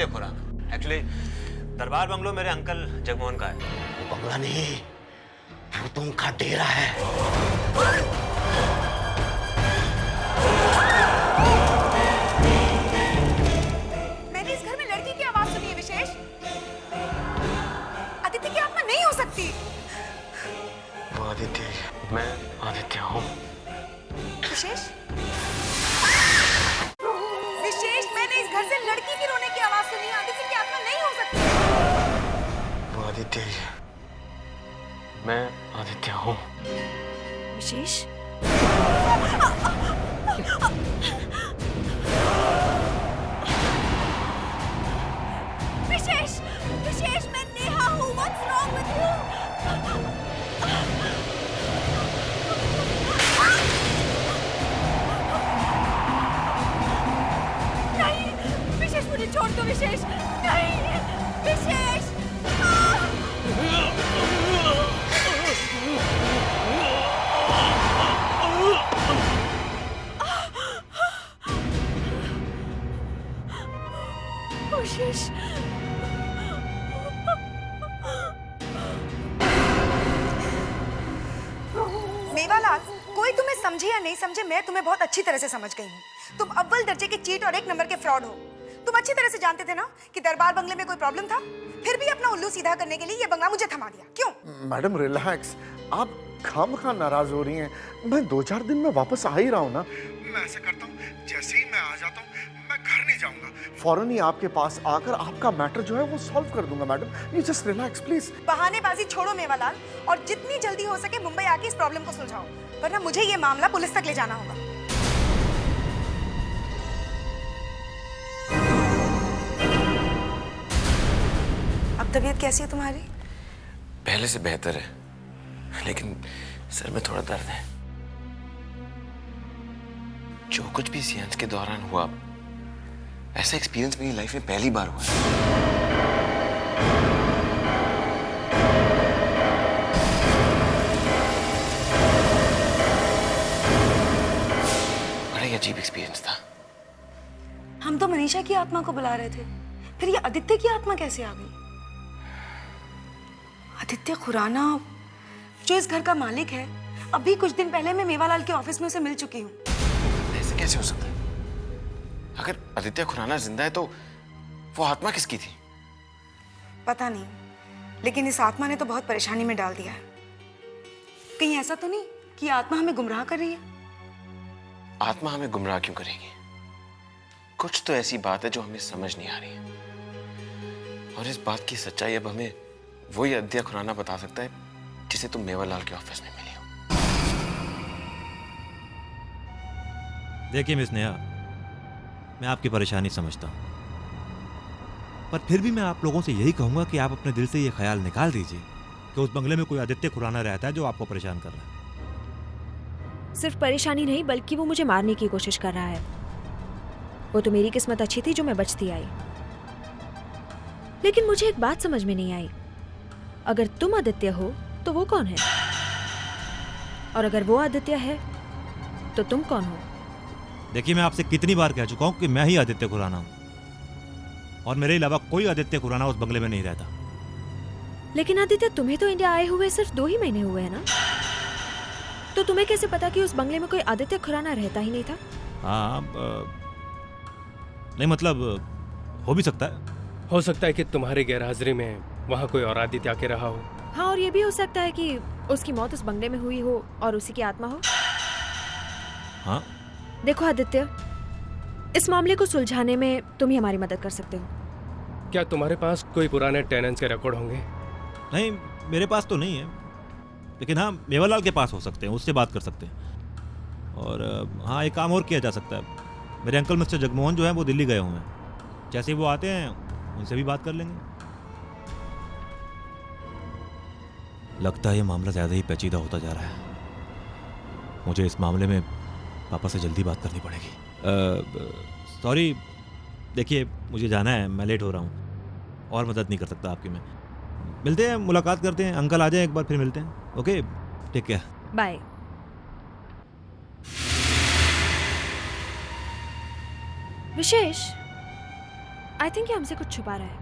Aditya Khurana. Actually दरबार bungalow मेरे uncle Jagmohan का है। वो बंगला नहीं, भूतों का डेरा है। मैंने इस घर में लड़की की आवाज सुनी है विशेष। आदित्य की आत्मा नहीं हो सकती। वो आदित्य, मैं आदित्य हूँ। विशेष, विशेष, मैंने इस घर से लड़की की रोने की आवाज सुनी है। आदित्य की आत्मा नहीं हो सकती। वो आदित्य, मैं आदित्य हूँ। विशेष, विशेष, विशेष, मैं नेहा हूँ। What's wrong with you? नहीं, विशेष मुझे छोड़ दो विशेष। नहीं, विशेष। विशेष, मेवालाल, कोई तुम्हें समझे या नहीं समझे, मैं तुम्हें बहुत अच्छी तरह से समझ गई हूँ। तुम अव्वल दर्जे के चीट और एक नंबर के फ्रॉड हो। तुम अच्छी तरह से जानते थे ना कि दरबार बंगले में कोई प्रॉब्लम था, फिर भी अपना उल्लू सीधा करने के लिए ये बंगला मुझे थमा दिया। क्यों? मैडम रिलैक्स, आप खामखा नाराज हो रही हैं। मैं 2-4 दिन में वापस आ ही रहा हूँ ना। मैं ऐसा करता हूँ, जैसे ही मैं आ जाता हूँ मैं घर नहीं जाऊंगा, फौरन ही आपके पास आकर आपका मैटर जो है वो सॉल्व कर दूंगा। Madam you just relax please. बहानेबाजी छोड़ो मेवालाल, और जितनी जल्दी हो सके मुंबई आके इस प्रॉब्लम को सुलझाओ, वरना मुझे ये मामला पुलिस तक ले जाना होगा। अब तबीयत कैसी है तुम्हारी? पहले से बेहतर है, लेकिन सर में थोड़ा दर्द है। जो कुछ भी सीएंस के दौरान हुआ, ऐसा एक्सपीरियंस मेरी लाइफ में पहली बार हुआ है। बड़ा ही अजीब एक्सपीरियंस था। हम तो मनीषा की आत्मा को बुला रहे थे, फिर ये आदित्य की आत्मा कैसे आ गई? आदित्य खुराना जो इस घर का मालिक है, अभी कुछ दिन पहले मैं मेवालाल के ऑफिस में उसे मिल चुकी हूँ। ऐसे कैसे हो सकता है? अगर आदित्य खुराना जिंदा है तो वो आत्मा किसकी थी? पता नहीं, लेकिन इस आत्मा ने तो बहुत परेशानी में डाल दिया है। कहीं ऐसा तो नहीं कि आत्मा हमें गुमराह कर रही है? आत्मा हमें गुमराह क्यों करेगी? कुछ तो ऐसी बात है जो हमें समझ नहीं आ रही है, और इस बात की सच्चाई अब हमें वही आदित्य खुराना बता सकता है जिसे तुम मेवालाल के ऑफिस में मिली हो। देखिए मिस नेहा, मैं आपकी परेशानी समझता हूँ, पर फिर भी मैं आप लोगों से यही कहूंगा कि आप अपने दिल से ये ख्याल निकाल दीजिए कि उस बंगले में कोई आदित्य खुराना रहता है जो आपको परेशान कर रहा है। सिर्फ परेशानी नहीं, बल्कि वो मुझे मारने की कोशिश कर रहा है। वो तो मेरी किस्मत अच्छी थी जो मैं बचती आई। लेकिन मुझे एक बात समझ में नहीं आई, अगर तुम आदित्य हो तो वो कौन है? और अगर वो आदित्य है तो तुम कौन हो? देखिए, मैं आपसे कितनी बार कह चुका हूं कि मैं ही आदित्य खुराना हूं, और मेरे अलावा कोई आदित्य खुराना उस बंगले में नहीं रहता। लेकिन आदित्य, तुम्हें तो इंडिया आए हुए सिर्फ 2 ही महीने हुए हैं ना, तो तुम्हें कैसे पता कि उस बंगले में कोई आदित्य खुराना रहता ही नहीं था? हाँ, नहीं मतलब हो भी सकता है। हो सकता है कि तुम्हारी गैरहाजिरी में वहाँ कोई और आदित्य आके रहा हो। हाँ, और ये भी हो सकता है कि उसकी मौत उस बंगले में हुई हो और उसी की आत्मा हो। हाँ, देखो आदित्य, इस मामले को सुलझाने में तुम ही हमारी मदद कर सकते हो। क्या तुम्हारे पास कोई पुराने टेनेंट्स के रिकॉर्ड होंगे? नहीं, मेरे पास तो नहीं है, लेकिन हाँ मेवालाल के पास हो सकते हैं, उससे बात कर सकते हैं। और हाँ, एक काम और किया जा सकता है। मेरे अंकल मिस्टर जगमोहन जो है वो दिल्ली गए हुए हैं, जैसे ही वो आते हैं उनसे भी बात कर लेंगे। लगता है ये मामला ज़्यादा ही पेचीदा होता जा रहा है। मुझे इस मामले में पापा से जल्दी बात करनी पड़ेगी। सॉरी, देखिए मुझे जाना है, मैं लेट हो रहा हूँ, और मदद नहीं कर सकता आपकी मैं। मिलते हैं, मुलाकात करते हैं, अंकल आ जाए एक बार, फिर मिलते हैं। Okay, take care, bye. Vishesh, I think ये हमसे कुछ छुपा रहा है।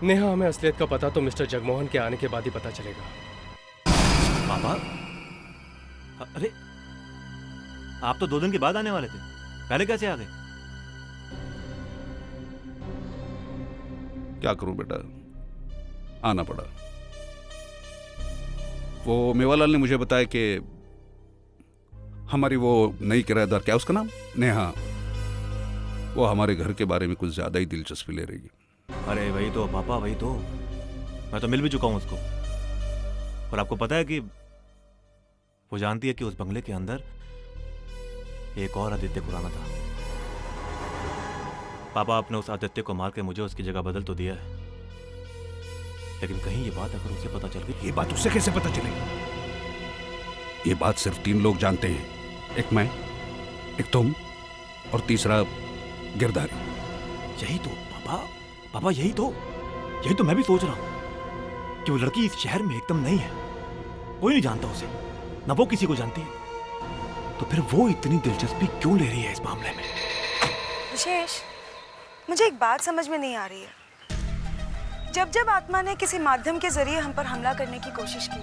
नेहा, हमें असलियत का पता तो मिस्टर जगमोहन के आने के बाद ही पता चलेगा। पापा, अरे आप तो 2 दिन के बाद आने वाले थे, पहले कैसे आ गए? क्या करूं बेटा, आना पड़ा। वो मेवालाल ने मुझे बताया कि हमारी वो नई किराएदार, क्या उसका नाम, नेहा, वो हमारे घर के बारे में कुछ ज्यादा ही दिलचस्पी ले रही है। अरे वही तो पापा, वही तो। मैं तो मिल भी चुका हूं उसको। और आपको पता है कि वो जानती है कि उस बंगले के अंदर एक और आदित्य खुराना था। पापा, आपने उस आदित्य को मार के मुझे उसकी जगह बदल तो दिया है, लेकिन कहीं ये बात अगर उसे पता चल गई। ये बात उससे कैसे पता चलेगी? ये बात सिर्फ 3 लोग जानते हैं, एक मैं, एक तुम और तीसरा गिरधारी। यही तो पापा, यही तो मैं भी सोच रहा हूं कि वो लड़की इस शहर में एकदम नई है, कोई नहीं जानता उसे, ना वो किसी को जानती है, तो फिर वो इतनी दिलचस्पी क्यों ले रही है इस मामले में? विशेष, मुझे एक बात समझ में नहीं आ रही है। जब आत्मा ने किसी माध्यम के जरिए हम पर हमला करने की कोशिश की,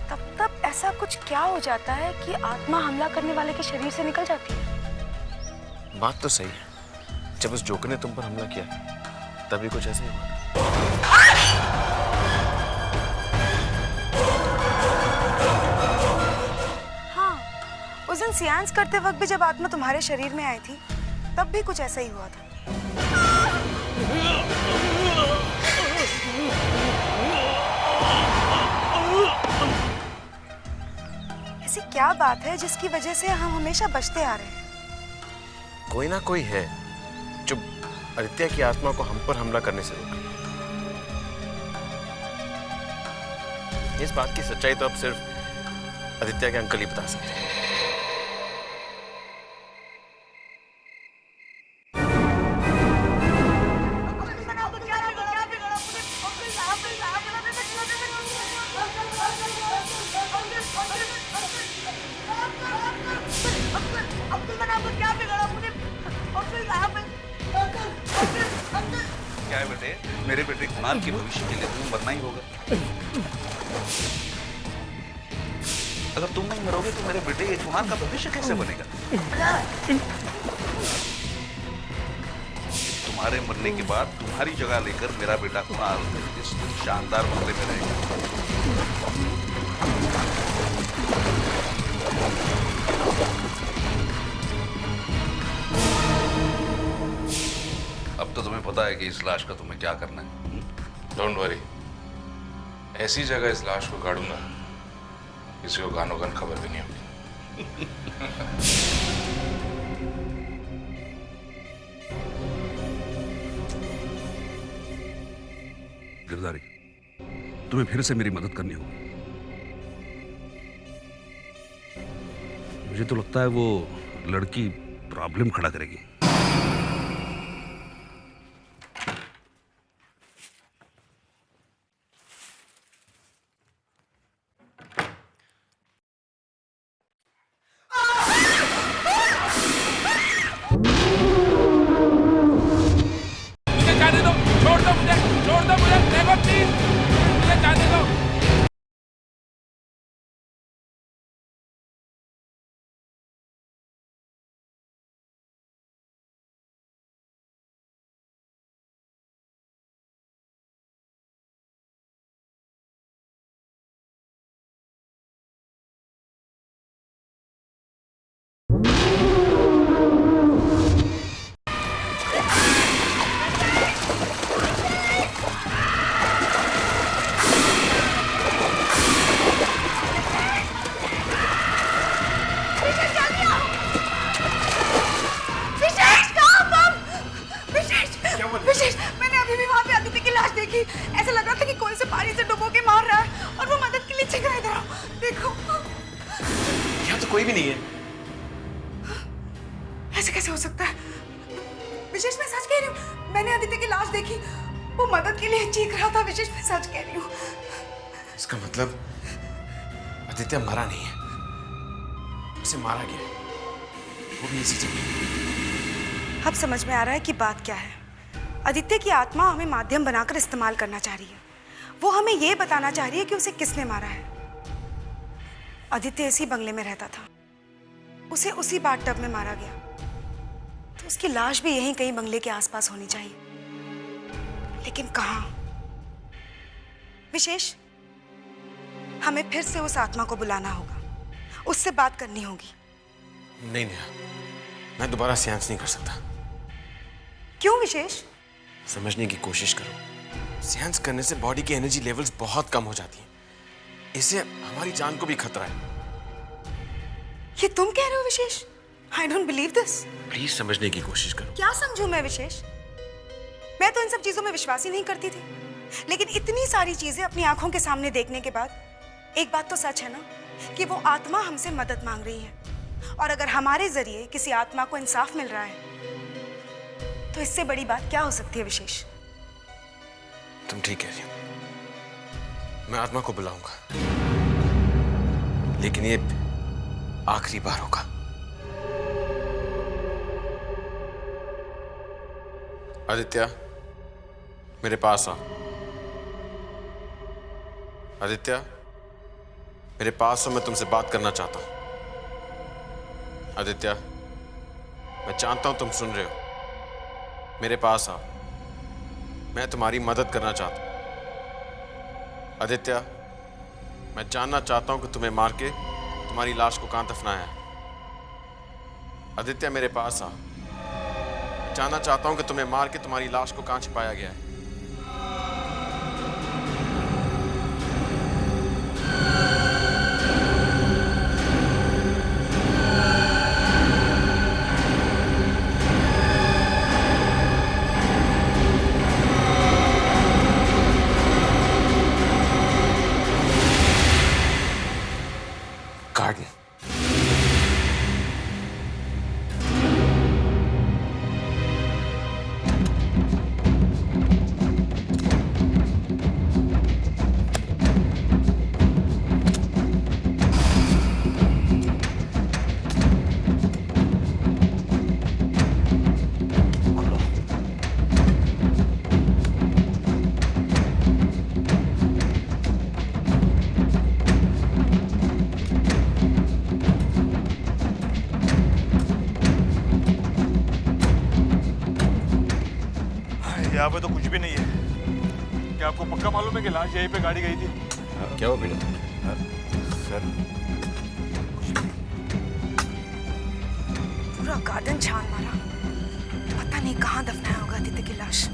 तब ऐसा कुछ क्या हो जाता है कि आत्मा हमला करने वाले के शरीर से निकल जाती है? बात तो सही है, जब उस जोकर ने तुम पर हमला किया तभी कुछ ऐसा ही हुआ। हाँ, उस दिन सियांस करते वक्त भी जब आत्मा तुम्हारे शरीर में आई थी, तब भी कुछ ऐसा ही हुआ था। ऐसी क्या बात है जिसकी वजह से हम हमेशा बचते आ रहे हैं? कोई ना कोई है जो आदित्य की आत्मा को हम पर हमला करने से रोके। इस बात की सच्चाई तो अब सिर्फ आदित्य के अंकल ही बता सकते हैं। क्या है बेटे, मेरे बेटे कुणाल के भविष्य के लिए तुम्हें मरना ही होगा। अगर तुम नहीं मरोगे तो मेरे बेटे कुणाल का भविष्य कैसे बनेगा? तुम्हारे मरने के बाद तुम्हारी जगह लेकर मेरा बेटा कुणाल इस शानदार बंगले में रहेगा। अब तो तुम्हें पता है कि इस लाश का तुम्हें क्या करना है। डोंट वरी, ऐसी जगह इस लाश को गाड़ूंगा किसी को गानो गन खबर भी नहीं होगी। गिरधारी, तुम्हें फिर से मेरी मदद करनी होगी। मुझे तो लगता है वो लड़की प्रॉब्लम खड़ा करेगी। विशेष, मैंने अभी भी वहाँ पे आदित्य की लाश देखी। ऐसा लग रहा था कि कोई से पानी से डुबो के मार रहा है और वो मदद के लिए चिल्ला रहा है। इधर आओ, देखो। यहाँ तो कोई भी नहीं है। ऐसे कैसे हो सकता है? विशेष, मैं सच कह रही हूँ, मैंने आदित्य की लाश देखी, वो मदद के लिए चीख रहा था। विशेष, मैं सच कह रही हूँ। इसका मतलब आदित्य मरा नहीं है, उसे मारा गया है, वो भी इसी जगह। अब समझ में आ रहा है कि बात क्या है। आदित्य की आत्मा हमें माध्यम बनाकर इस्तेमाल करना चाह रही है। वो हमें ये बताना चाह रही है कि उसे किसने मारा है। आदित्य इसी बंगले में रहता था, उसे उसी बाथटब में मारा गया, तो उसकी लाश भी यहीं कहीं बंगले के आसपास होनी चाहिए। लेकिन कहाँ? विशेष, हमें फिर से उस आत्मा को बुलाना होगा, उससे बात करनी होगी। नहीं नेहा, मैं दोबारा सेंस नहीं कर सकता। क्यों विशेष? समझने की कोशिश करो। सेंस करने से बॉडी की एनर्जी लेवल्स बहुत कम हो जाती हैं। इससे हमारी जान को भी खतरा है। ये तुम कह रहे हो विशेष? I don't believe this. Please समझने की कोशिश करो। क्या समझूं मैं विशेष? मैं तो इन सब चीजों में विश्वास ही नहीं करती थी, लेकिन इतनी सारी चीजें अपनी आंखों के सामने देखने के बाद एक बात तो सच है ना, कि वो आत्मा हमसे मदद मांग रही है। और अगर हमारे जरिए किसी आत्मा को इंसाफ मिल रहा है, तो इससे बड़ी बात क्या हो सकती है विशेष? तुम ठीक कह रही हो। मैं आत्मा को बुलाऊंगा, लेकिन ये आखिरी बार होगा। आदित्य, मेरे पास आ। आदित्य, मेरे पास हो, मैं तुमसे बात करना चाहता हूं। आदित्य, मैं जानता हूं तुम सुन रहे हो। मेरे पास आ, मैं तुम्हारी मदद करना चाहता हूं। आदित्य, मैं जानना चाहता हूं कि तुम्हें मार के तुम्हारी लाश को कहां दफनाया है। आदित्य, मेरे पास आ। जानना चाहता हूं कि तुम्हें मार के तुम्हारी लाश को कहां छिपाया गया है। गार्डन। यहाँ पे तो कुछ भी नहीं है। क्या आपको पक्का मालूम है कि लाश यहीं पे गाड़ी गई थी? क्या हुआ विनोद? सर, पूरा गार्डन छान मारा, पता नहीं कहाँ दफनाया होगा आदित्य की लाश।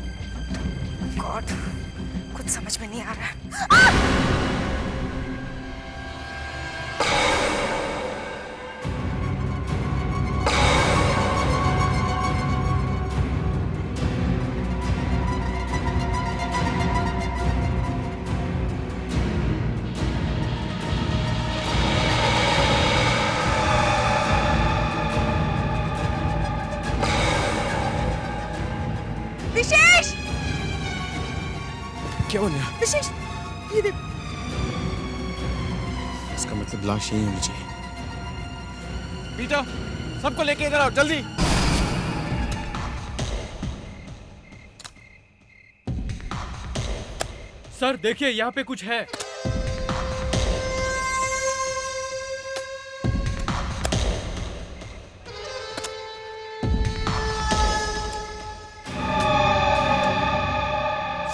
गॉड, कुछ समझ में नहीं आ रहा है। विशेष! क्या हो गया? विशेष, ये देख। इसका मतलब लाश यहीं होनी चाहिए। पीटर, सबको लेके इधर आओ जल्दी। सर देखिए, यहाँ पे कुछ है।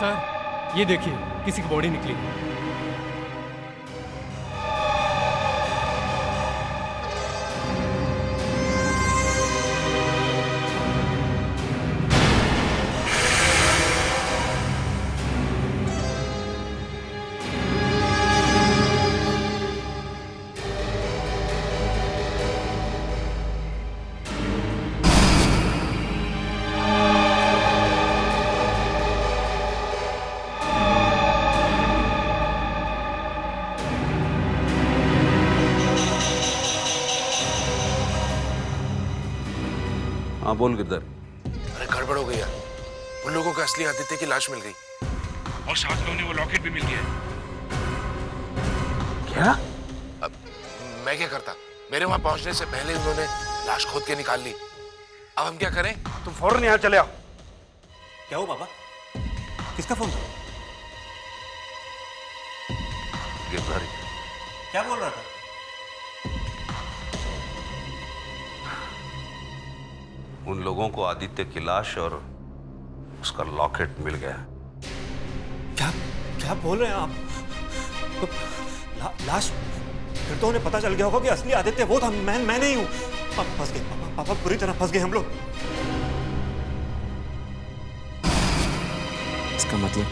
सर ये देखिए, किसी की बॉडी निकली है। हाँ बोल गिरधर। अरे गड़बड़ हो गई यार। उन लोगों को असली आदित्य की लाश मिल गई और साथ में उन्हें वो लॉकेट भी मिल गया। क्या? अब मैं क्या करता? मेरे वहां पहुंचने से पहले उन्होंने लाश खोद के निकाल ली। अब हम क्या करें? तुम फौरन यहाँ चले आओ। क्या हो पापा? किसका फोन था? गिरधारी। क्या बोल रहा था? उन लोगों को आदित्य की लाश और उसका लॉकेट मिल गया। क्या क्या बोल रहे हैं आप? लाश? फिर तो उन्हें पता चल गया होगा कि असली आदित्य वो था, मैं नहीं हूं। पापा फंस गए, पापा बुरी तरह फंस गए हम लोग। इसका मतलब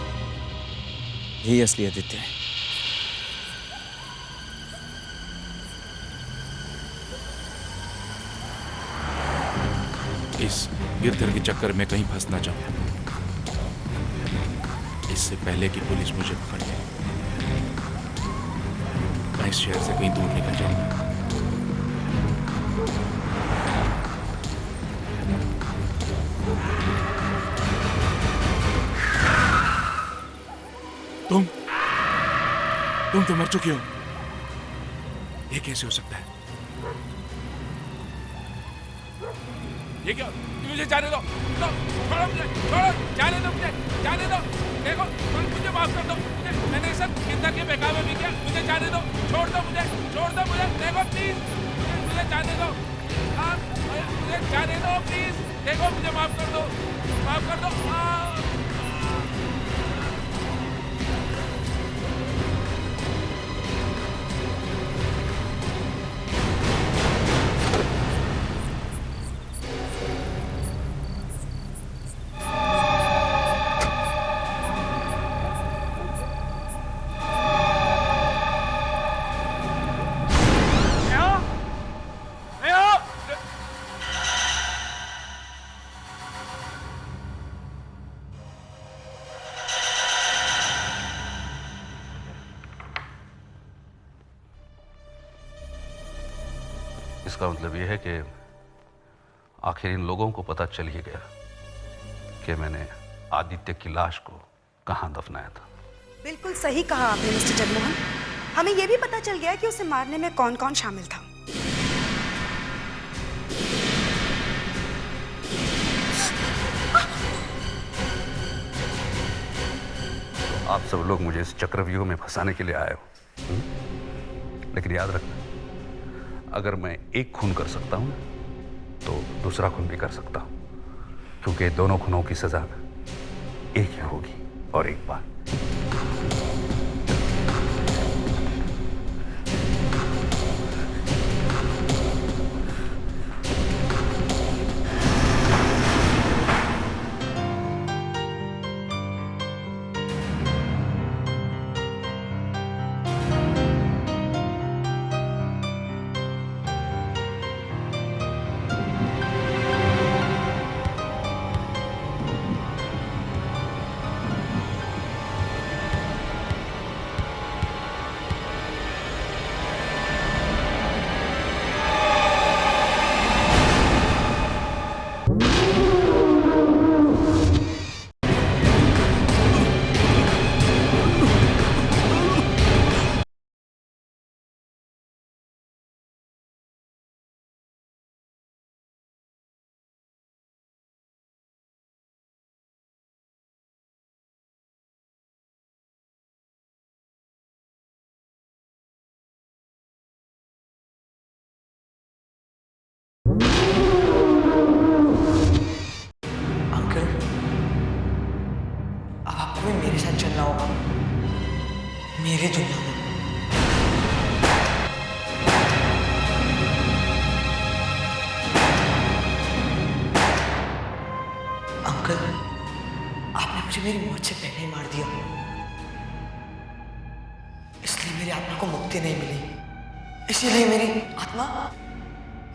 यही असली आदित्य है। इस गिरधर के चक्कर में कहीं फंस ना जाऊं, इससे पहले कि पुलिस मुझे पकड़ ले, मैं इस शहर से कहीं दूर निकल जाऊंगा। तुम तो मर चुकी हो। ये कैसे हो सकता है? ये क्या? मुझे जाने दो, छोड़ो मुझे, छोड़ो, जाने दो मुझे, जाने दो। देखो, मुझे माफ कर दो, मैंने सब गिरधर के बेकाबू भी किया, मुझे जाने दो, छोड़ दो मुझे, देखो प्लीज, मुझे जाने दो, मुझे जाने दो प्लीज, देखो मुझे माफ कर दो, माफ कर दो। इसका मतलब यह है कि आखिर इन लोगों को पता चल ही गया कि मैंने आदित्य की लाश को कहां दफनाया था। बिल्कुल सही कहा आपने मिस्टर जगमोहन। हमें यह भी पता चल गया कि उसे मारने में कौन कौन शामिल था। आप सब लोग मुझे इस चक्रव्यूह में फंसाने के लिए आए हो, लेकिन याद रखना, अगर मैं एक खून कर सकता हूं तो दूसरा खून भी कर सकता हूं, क्योंकि दोनों खूनों की सजा एक ही होगी और एक बार। मेरे साथ चलना होगा मेरी दुनिया में। अंकल, आपने मुझे मेरी मौत से पहले ही मार दिया, इसलिए मेरी आत्मा को मुक्ति नहीं मिली। इसीलिए मेरी आत्मा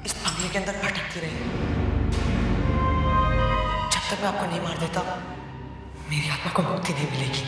इस बंगले के अंदर भटकती रही। जब तक मैं आपको नहीं मार देता, मेरी आत्मा को मुक्ति नहीं मिलेगी।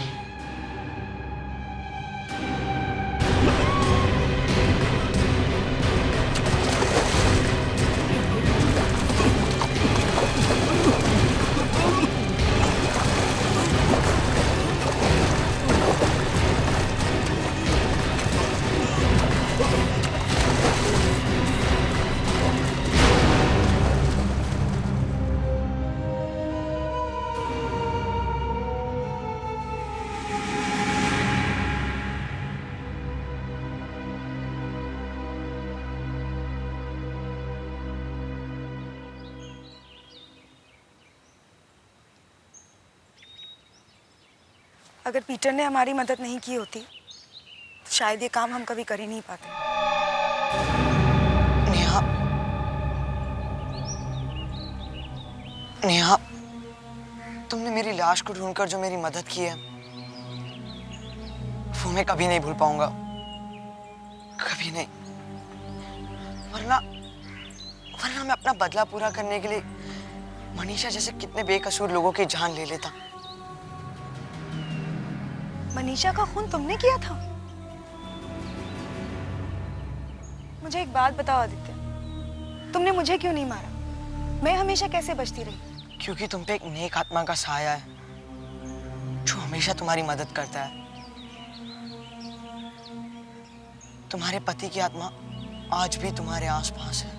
अगर पीटर ने हमारी मदद नहीं की होती तो शायद ये काम हम कभी कर ही नहीं पाते। नेहा, नेहा, तुमने मेरी लाश को ढूंढकर जो मेरी मदद की है वो मैं कभी नहीं भूल पाऊंगा, कभी नहीं। वरना मैं अपना बदला पूरा करने के लिए मनीषा जैसे कितने बेकसूर लोगों की जान ले लेता। मनीषा का खून तुमने किया था? मुझे एक बात बताओ आदित्य, तुमने मुझे क्यों नहीं मारा? मैं हमेशा कैसे बचती रही? क्योंकि तुम पे एक नेक आत्मा का साया है जो हमेशा तुम्हारी मदद करता है। तुम्हारे पति की आत्मा आज भी तुम्हारे आसपास है।